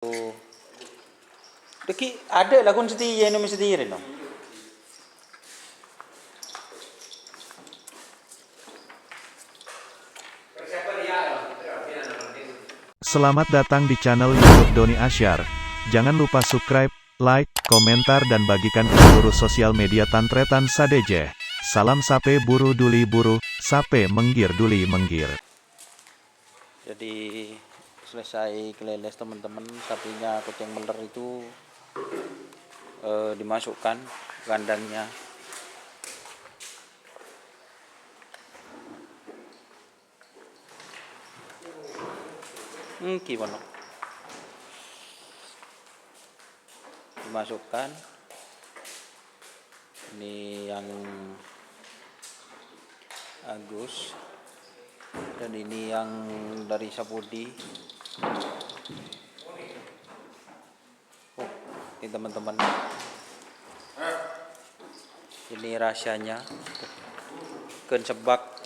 Oh, Deki ada lagun sendiri yang nama sendiri no. Selamat datang di channel YouTube Doni Asyar. Jangan lupa subscribe, like, komentar dan bagikan ke seluruh sosial media Tantretan Sadeje. Salam sape buru duli buru, sape menggir duli menggir. Jadi selesai keleles teman-teman, sapinya kucing meler itu dimasukkan kandangnya. Gimana? Dimasukkan. Ini yang Agus dan ini yang dari Sapudi. Ini teman-teman. Ini rahasianya. Ken sebak.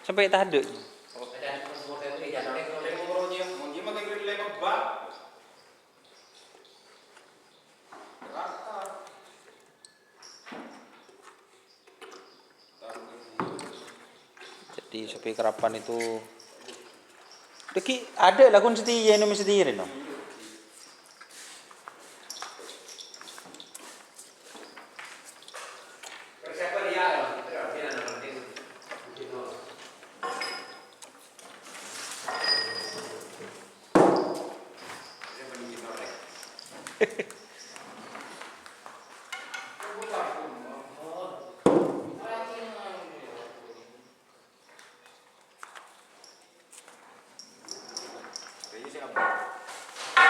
Sampai tak ada. Jadi sapi kerapan itu Deki ada lagun sendiri yang nama sendiri no.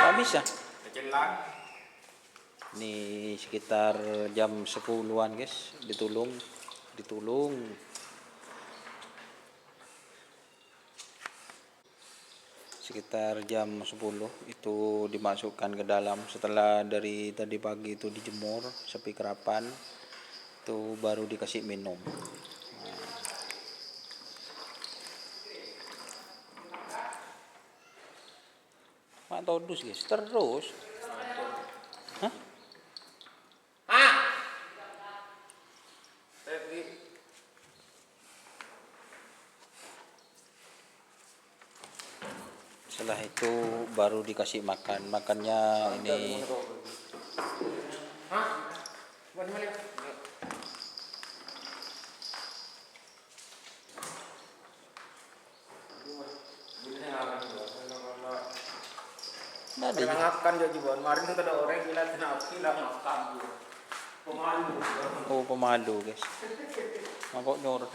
Nggak bisa. Ini sekitar jam 10-an guys, ditulung. Sekitar jam 10 itu dimasukkan ke dalam. Setelah dari tadi pagi itu dijemur sapi kerapan, itu baru dikasih minum. Mak todus guys, terus. Hah? Setelah itu baru dikasih makan. Makannya ini Makan jadi bon. Kemarin tuh ada orang gila tenapi lah makan gitu. Pemalu. oh pemalu guys. Mangkok nyorot.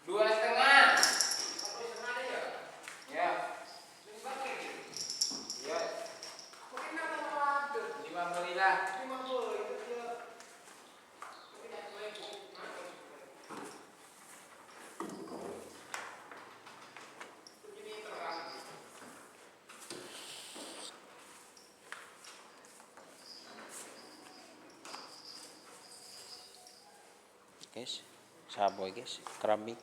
Dua setengah. Ya. Ya. Lima beli lah. Guys, saboy guys, keramik.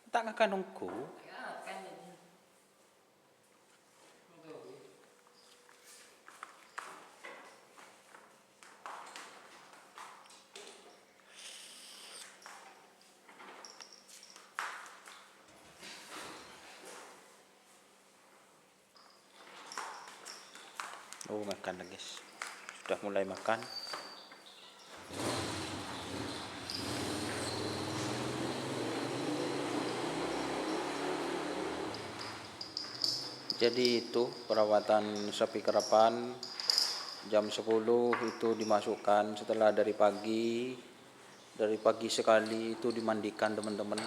Tak kanungku. Oh makan lagi guys, sudah mulai makan. Jadi itu perawatan sapi kerapan jam 10 itu dimasukkan. Setelah dari pagi sekali itu dimandikan teman-teman,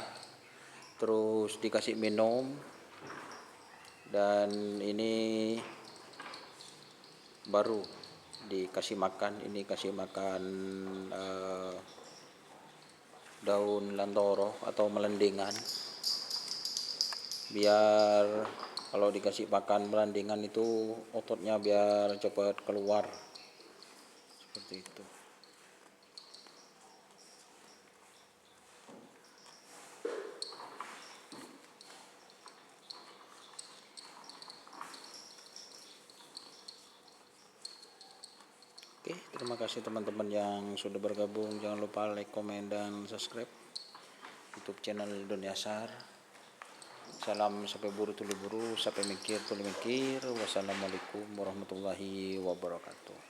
terus dikasih minum, dan ini baru dikasih makan. Ini kasih makan daun lantoro atau melendengan biar Kalau dikasih pakan berandingan itu ototnya biar cepat keluar. Seperti itu. Oke, terima kasih teman-teman yang sudah bergabung. Jangan lupa like, komen, dan subscribe YouTube channel Doni Asyar. Salam sampai buru tuli buru, sampai mikir tuli mikir. Wassalamualaikum warahmatullahi wabarakatuh.